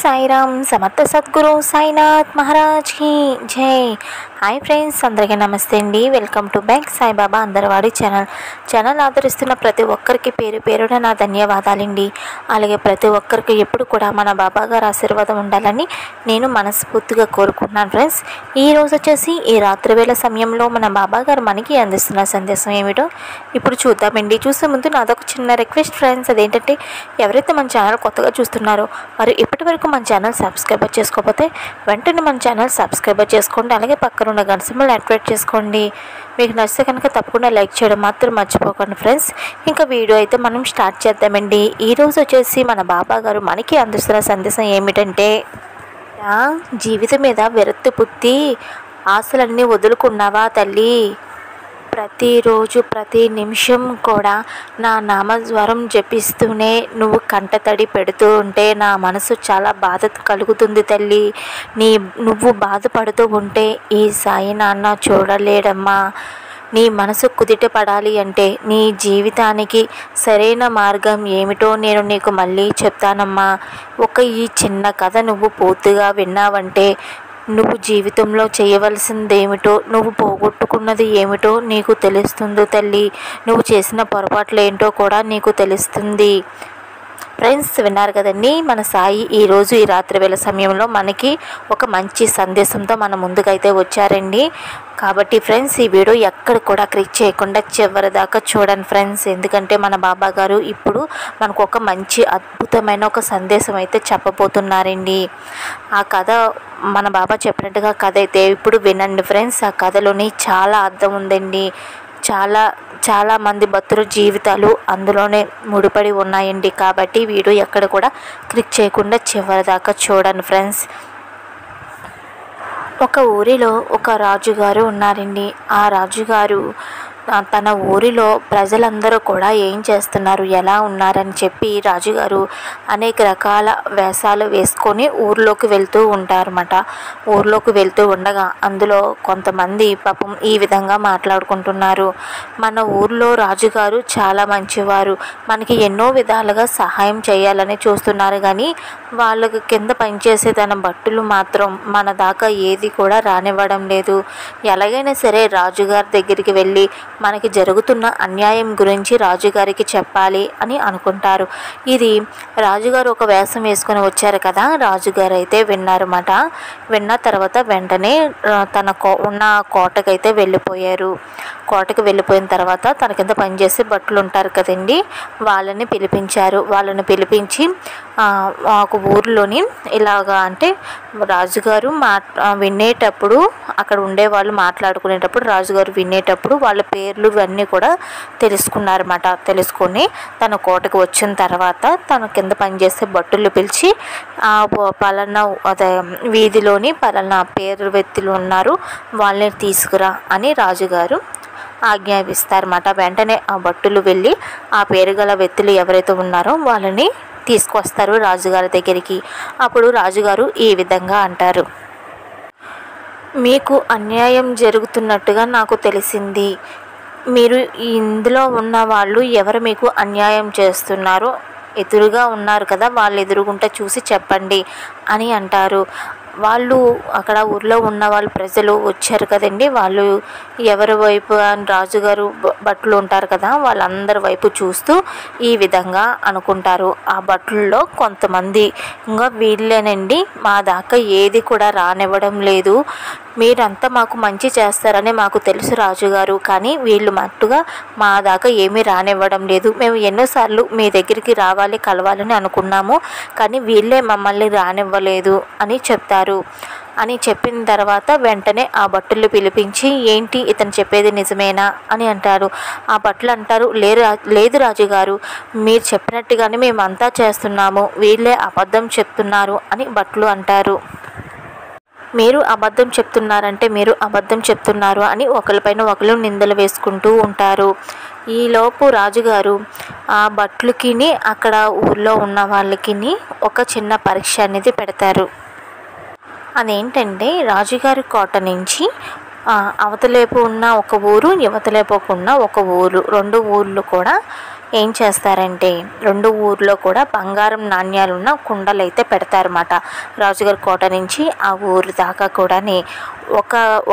సాయిరామ్ సమర్థ సద్గురు సాయినాథ్ మహారాజ్ కి జై. హాయ్ ఫ్రెండ్స్, అందరికీ నమస్తే అండి. Welcome to back Saibaba Andaravadi channel ఆదరిస్తున్న ప్రతి ఒక్కరికి పేరు పేరున నా ధన్యవాదాలండి. అలాగే ప్రతి ఒక్కరికి ఎప్పుడు కూడా మన బాబా గారు ఆశీర్వాదం ఉండాలని నేను మనస్ఫూర్తిగా కోరుకుంటున్నాను. ఫ్రెండ్స్, ఈ రోజు వచ్చేసి ఈ రాత్రి వేళ సమయంలో మన బాబా గారు మనకి అందిస్తున్న సందేశం ఏమిటో ఇప్పుడు చూద్దామండి. చూసే ముందు నాదొక చిన్న రిక్వెస్ట్ ఫ్రెండ్స్, అదేంటంటే ఎవరైతే మన ఛానల్ కొత్తగా చూస్తున్నారో వారు ఇప్పటి వరకు మన ఛానల్ సబ్స్క్రైబర్ చేసుకోకపోతే వెంటనే మన ఛానల్ సబ్స్క్రైబర్ చేసుకోండి. అలాగే పక్కన ఉన్న గంట సింబల్ యాక్టివేట్ చేసుకోండి. మీకు నచ్చితే కనుక తప్పకుండా లైక్ చేయడం మాత్రం మర్చిపోకండి ఫ్రెండ్స్. ఇంకా వీడియో అయితే మనం స్టార్ట్ చేద్దామండి. ఈరోజు వచ్చేసి మన బాబా గారు మనకి అందిస్తున్న సందేశం ఏమిటంటే, జీవితం మీద విరక్తి పుట్టి ఆశలన్నీ వదులుకున్నావా తల్లి? ప్రతిరోజు ప్రతి నిమిషం కూడా నా నామస్వరం జపిస్తూనే నువ్వు కంటతడి పెడుతూ ఉంటే నా మనసు చాలా బాధ కలుగుతుంది తల్లి. నువ్వు బాధపడుతూ ఉంటే ఈ సాయి నాన్న చూడలేడమ్మా. నీ మనసు కుదిట పడాలి అంటే నీ జీవితానికి సరైన మార్గం ఏమిటో నేను నీకు మళ్ళీ చెప్తానమ్మా. ఈ చిన్న కథ నువ్వు పూర్తిగా విన్నావంటే నువ్వు జీవితంలో చేయవలసిందేమిటో, నువ్వు పోగొట్టుకున్నది ఏమిటో నీకు తెలుస్తుంది తల్లి. నువ్వు చేసిన పొరపాట్లు ఏంటో కూడా నీకు తెలుస్తుంది. ఫ్రెండ్స్, విన్నారు కదండి, మన సాయి ఈరోజు ఈ రాత్రి వేళ సమయంలో మనకి ఒక మంచి సందేశంతో మన ముందుకైతే వచ్చారండి. కాబట్టి ఫ్రెండ్స్, ఈ వీడియో ఎక్కడ కూడా క్లిక్ చేయకుండా చివరి దాకా చూడండి ఫ్రెండ్స్. ఎందుకంటే మన బాబా గారు ఇప్పుడు మనకు ఒక మంచి అద్భుతమైన ఒక సందేశం అయితే చెప్పబోతున్నారండి. ఆ కథ మన బాబా చెప్పినట్టుగా కథ అయితే ఇప్పుడు వినండి ఫ్రెండ్స్. ఆ కథలోని చాలా అర్థం ఉందండి. చాలా మంది భక్తుల జీవితాలు అందులోనే ముడిపడి ఉన్నాయండి. కాబట్టి వీడియో ఎక్కడ కూడా క్లిక్ చేయకుండా చివరి దాకా చూడండి ఫ్రెండ్స్. ఒక ఊరిలో ఒక రాజుగారు ఉన్నారండి. ఆ రాజుగారు తన ఊరిలో ప్రజలందరూ కూడా ఏం చేస్తున్నారు, ఎలా ఉన్నారని చెప్పి రాజుగారు అనేక రకాల వేషాలు వేసుకొని ఊర్లోకి వెళ్తూ ఉంటారన్నమాట. ఊర్లోకి వెళ్తూ ఉండగా అందులో కొంతమంది పాపం ఈ విధంగా మాట్లాడుకుంటున్నారు. మన ఊర్లో రాజుగారు చాలా మంచివారు, మనకి ఎన్నో విధాలుగా సహాయం చేయాలని చూస్తున్నారు, కానీ వాళ్ళకి కింద పనిచేసే తన భటులు మాత్రం మన దాకా ఏది కూడా రానివ్వడం లేదు. ఎలాగైనా సరే రాజుగారి దగ్గరికి వెళ్ళి మనకి జరుగుతున్న అన్యాయం గురించి రాజుగారికి చెప్పాలి అని అనుకుంటారు. ఇది రాజుగారు ఒక వేషం వేసుకొని వచ్చారు కదా, రాజుగారు అయితే విన్నారన్నమాట. విన్న తర్వాత వెంటనే తన ఉన్న కోటకైతే వెళ్ళిపోయారు. కోటకు వెళ్ళిపోయిన తర్వాత తన కింద పనిచేసే భటులు ఉంటారు కదండి, వాళ్ళని పిలిపించారు. వాళ్ళని పిలిపించి ఒక ఊరిలోని ఇలాగా అంటే రాజుగారు వినేటప్పుడు అక్కడ ఉండేవాళ్ళు మాట్లాడుకునేటప్పుడు రాజుగారు వినేటప్పుడు వాళ్ళ పేర్లు ఇవన్నీ కూడా తెలుసుకున్నారన్నమాట. తెలుసుకొని తన కోటకు వచ్చిన తర్వాత తన కింద పనిచేసే భటులు పిలిచి పలానా అదే వీధిలోని పలానా పేరు వ్యక్తులు ఉన్నారు, వాళ్ళని తీసుకురా అని రాజుగారు ఆజ్ఞాపిస్తారన్నమాట. వెంటనే ఆ భటులు వెళ్ళి ఆ పేరు గల వ్యక్తులు ఎవరైతే ఉన్నారో వాళ్ళని తీసుకొస్తారు రాజుగారి దగ్గరికి. అప్పుడు రాజుగారు ఈ విధంగా అంటారు, మీకు అన్యాయం జరుగుతున్నట్టుగా నాకు తెలిసింది. మీరు ఇందులో ఉన్న వాళ్ళు ఎవరు మీకు అన్యాయం చేస్తున్నారో ఎదురుగా ఉన్నారు కదా, వాళ్ళు ఎదురుగుంటే చూసి చెప్పండి అని అంటారు. వాళ్ళు అక్కడ ఊర్లో ఉన్న వాళ్ళు ప్రజలు వచ్చారు కదండి, వాళ్ళు ఎవరి వైపు అని రాజుగారు భటులు ఉంటారు కదా, వాళ్ళందరి వైపు చూస్తూ ఈ విధంగా అనుకుంటారు. ఆ భటుల్లో కొంతమంది ఇంకా వీళ్ళేనండి, మా దాకా ఏది కూడా రానివ్వడం లేదు, మీరంతా మాకు మంచి చేస్తారని మాకు తెలుసు రాజుగారు, కానీ వీళ్ళు మట్టుగా మా దాకా ఏమీ రానివ్వడం లేదు. మేము ఎన్నోసార్లు మీ దగ్గరికి రావాలి కలవాలని అనుకున్నాము, కానీ వీళ్ళే మమ్మల్ని రానివ్వలేదు అని చెప్తారు. అని చెప్పిన తర్వాత వెంటనే ఆ భటులు పిలిపించి, ఏంటి ఇతను చెప్పేది నిజమేనా అని అంటారు. ఆ భటులు అంటారు, లేదు రాజుగారు, మీరు చెప్పినట్టుగానే మేమంతా చేస్తున్నాము, వీళ్ళే అబద్ధం చెప్తున్నారు అని భటులు అంటారు. మీరు అబద్ధం చెప్తున్నారంటే మీరు అబద్ధం చెప్తున్నారు అని ఒకరిపైన ఒకరు నిందలు వేసుకుంటూ ఉంటారు. ఈలోపు రాజుగారు ఆ భటులకి అక్కడ ఊర్లో ఉన్న వాళ్ళకి ఒక చిన్న పరీక్ష అనేది పెడతారు. అదేంటంటే రాజుగారి కోట నుంచి అవతలేపు ఉన్న ఒక ఊరు, యువతలేపు ఉన్న ఒక ఊరు, రెండు ఊర్లు కూడా ఏం చేస్తారంటే 2 ఊర్లో కూడా బంగారం నాణ్యాలున్న కుండలు అయితే పెడతారన్నమాట. రాజుగారి కోట నుంచి ఆ ఊరు దాకా కూడా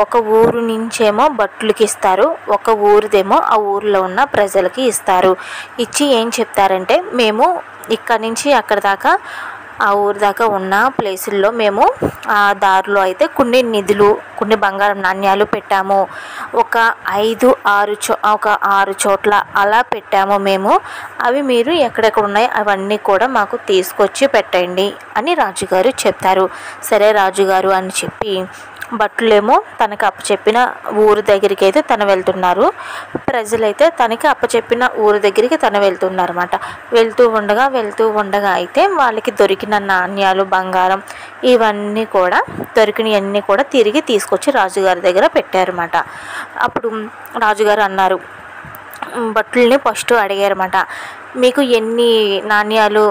ఒక ఊరు నుంచేమో భటులకి ఇస్తారు, ఒక ఊరిదేమో ఆ ఊరిలో ఉన్న ప్రజలకి ఇస్తారు. ఇచ్చి ఏం చెప్తారంటే మేము ఇక్కడ నుంచి అక్కడ దాకా ఆ ఊరి దాకా ఉన్న ప్లేసుల్లో మేము ఆ దారిలో అయితే కొన్ని బంగారం నాణ్యాలు పెట్టాము. ఒక 6 చోట్ల అలా పెట్టాము మేము. అవి మీరు ఎక్కడెక్కడ ఉన్నాయో అవన్నీ కూడా మాకు తీసుకొచ్చి పెట్టండి అని రాజుగారు చెప్తారు. సరే రాజుగారు అని చెప్పి భటులేమో తనకు అప్పచెప్పిన ఊరు దగ్గరికి అయితే తను వెళ్తున్నారు. ప్రజలైతే తనకి అప్పచెప్పిన ఊరు దగ్గరికి తను వెళ్తున్నారు అన్నమాట. వెళ్తూ ఉండగా అయితే వాళ్ళకి దొరికిన నాణ్యాలు, బంగారం ఇవన్నీ కూడా దొరికినవన్నీ కూడా తిరిగి తీసుకొచ్చి రాజుగారి దగ్గర పెట్టారన్నమాట. అప్పుడు రాజుగారు అన్నారు, భటుల్ని ఫస్ట్ అడిగారన్నమాట, మీకు ఎన్ని నాణ్యాలు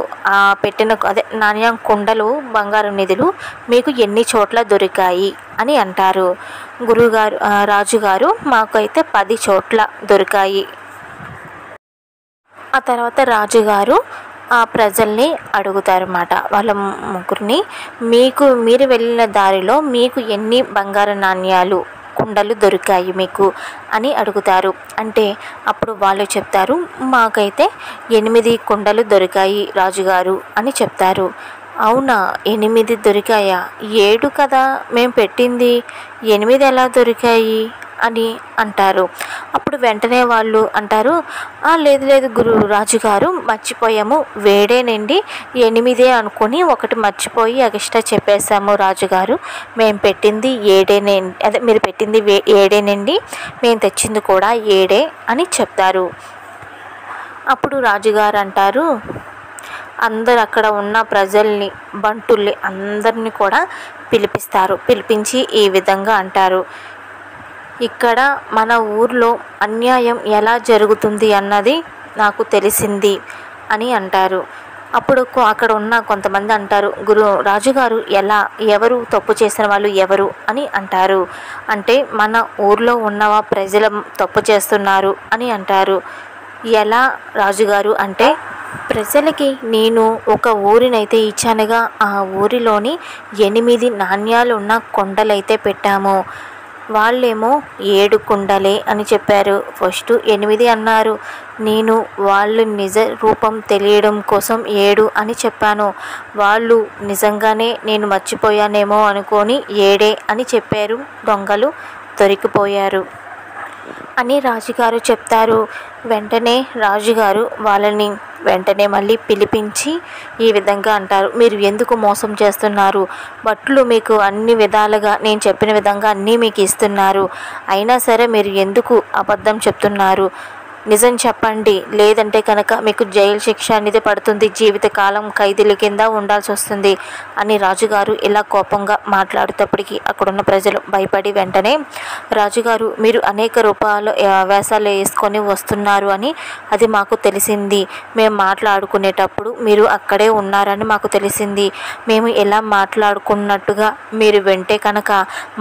నాణ్యం కుండలు, బంగారం నిధులు మీకు ఎన్ని చోట్ల దొరికాయి అని అంటారు. రాజుగారు మాకైతే 10 చోట్ల దొరికాయి. ఆ తర్వాత రాజుగారు ఆ ప్రజల్ని అడుగుతారన్నమాట, వాళ్ళ ముగ్గురిని, మీరు వెళ్ళిన దారిలో మీకు ఎన్ని బంగారు నాణ్యాలు, కుండలు దొరికాయి మీకు అని అడుగుతారు. అంటే అప్పుడు వాళ్ళు చెప్తారు, మాకైతే 8 కుండలు దొరికాయి రాజుగారు అని చెప్తారు. అవునా, 8 దొరికాయా? 7 కదా మేము పెట్టింది, 8 ఎలా దొరికాయి అని అంటారు. అప్పుడు వెంటనే వాళ్ళు అంటారు, లేదు రాజుగారు, మర్చిపోయాము, వేడేనండి, 8 అనుకుని ఒకటి మర్చిపోయి ఎక్స్ట్రా చెప్పేశాము రాజుగారు, మేము పెట్టింది 7 మీరు పెట్టింది 7 మేము తెచ్చింది కూడా 7 అని చెప్తారు. అప్పుడు రాజుగారు అంటారు, అందరు అక్కడ ఉన్న ప్రజల్ని, బంటుల్ని అందరినీ కూడా పిలిపించి ఈ విధంగా అంటారు, ఇక్కడ మన ఊర్లో అన్యాయం ఎలా జరుగుతుంది అన్నది నాకు తెలిసింది అని అంటారు. అప్పుడు అక్కడ ఉన్న కొంతమంది అంటారు, రాజుగారు ఎవరు తప్పు చేసిన వాళ్ళు ఎవరు అని అంటారు. అంటే మన ఊర్లో ఉన్న ప్రజలు తప్పు చేస్తున్నారు అని అంటారు. ఎలా రాజుగారు అంటే, ప్రజలకి నేను ఒక ఊరినైతే ఇచ్చానుగా, ఆ ఊరిలోని 8 నాణ్యాలు ఉన్న కొండలైతే పెట్టాము. వాళ్ళేమో 7 కుండలే అని చెప్పారు. ఫస్ట్ 8 అన్నారు. నేను వాళ్ళు నిజ రూపం తెలియడం కోసం 7 అని చెప్పాను. వాళ్ళు నిజంగానే నేను మర్చిపోయానేమో అనుకొని 7 అని చెప్పారు. దొంగలు దొరికిపోయారు అని రాజుగారు చెప్తారు. వెంటనే రాజుగారు వాళ్ళని మళ్ళీ పిలిపించి ఈ విధంగా అంటారు, మీరు ఎందుకు మోసం చేస్తున్నారు? భటులు మీకు అన్ని విధాలుగా నేను చెప్పిన విధంగా అన్నీ మీకు ఇస్తున్నారు, అయినా సరే మీరు ఎందుకు అబద్ధం చెప్తున్నారు? నిజం చెప్పండి, లేదంటే కనుక మీకు జైలు శిక్ష అనేది పడుతుంది, జీవితకాలం ఖైదీల కింద ఉండాల్సి వస్తుంది అని రాజుగారు ఇలా కోపంగా మాట్లాడేటప్పటికీ అక్కడున్న ప్రజలు భయపడి వెంటనే, రాజుగారు మీరు అనేక వేషాలు వేసుకొని వస్తున్నారు అని అది మాకు తెలిసింది, మేము మాట్లాడుకునేటప్పుడు మీరు అక్కడే ఉన్నారని మాకు తెలిసింది, మేము ఎలా మాట్లాడుకున్నట్టుగా మీరు వింటే కనుక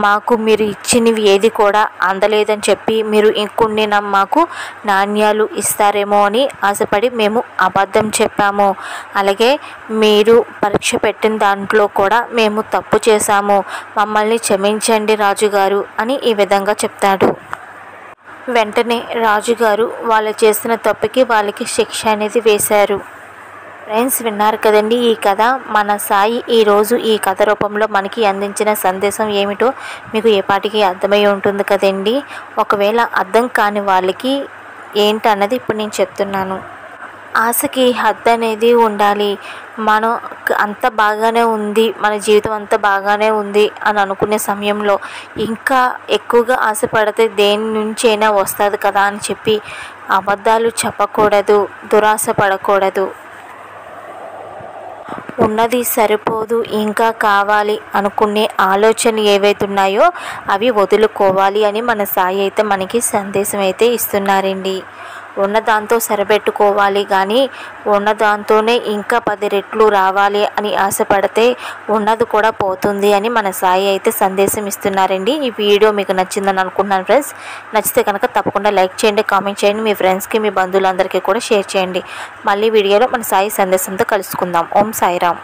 మాకు మీరు ఇచ్చినవి ఏది కూడా అందలేదని చెప్పి మీరు ఇంకొన్ని మాకు నాణ్యాలు ఇస్తారేమో అని ఆశపడి మేము అబద్ధం చెప్పాము. అలాగే మీరు పరీక్ష పెట్టిన దాంట్లో కూడా మేము తప్పు చేశాము, మమ్మల్ని క్షమించండి రాజుగారు అని ఈ విధంగా చెప్తాడు. వెంటనే రాజుగారు వాళ్ళు చేసిన తప్పుకి వాళ్ళకి శిక్ష అనేది వేశారు. ఫ్రెండ్స్, విన్నారు కదండి ఈ కథ. మన సాయి ఈరోజు ఈ కథ రూపంలో మనకి అందించిన సందేశం ఏమిటో మీకు ఏ పాటికి అర్థమై ఉంటుంది కదండి. ఒకవేళ అర్థం కాని వాళ్ళకి ఏంటన్నది ఇప్పుడు నేను చెప్తున్నాను. ఆశకి హద్దు అనేది ఉండాలి. మనం అంత బాగానే ఉంది, మన జీవితం అంతా బాగానే ఉంది అని అనుకునే సమయంలో ఇంకా ఎక్కువగా ఆశపడితే దేని నుంచైనా వస్తుంది కదా అని చెప్పి అబద్ధాలు చెప్పకూడదు, దురాశ పడకూడదు. ఉన్నది సరిపోదు, ఇంకా కావాలి అనుకునే ఆలోచనలు ఏవైతే ఉన్నాయో అవి వదులుకోవాలి అని మన సాయి అయితే మనకి సందేశం అయితే ఇస్తున్నారండి. ఉన్నదాంతో సరిపెట్టుకోవాలి కానీ ఉన్నదాంతోనే ఇంకా 10 రెట్లు రావాలి అని ఆశపడితే ఉన్నది కూడా పోతుంది అని మన సాయి అయితే సందేశం ఇస్తున్నారండి. ఈ వీడియో మీకు నచ్చిందని అనుకుంటున్నాను ఫ్రెండ్స్. నచ్చితే కనుక తప్పకుండా లైక్ చేయండి, కామెంట్ చేయండి, మీ ఫ్రెండ్స్కి మీ బంధువులందరికీ కూడా షేర్ చేయండి. మళ్ళీ వీడియోలో మన సాయి సందేశంతో కలుసుకుందాం. ఓం సాయిరామ్.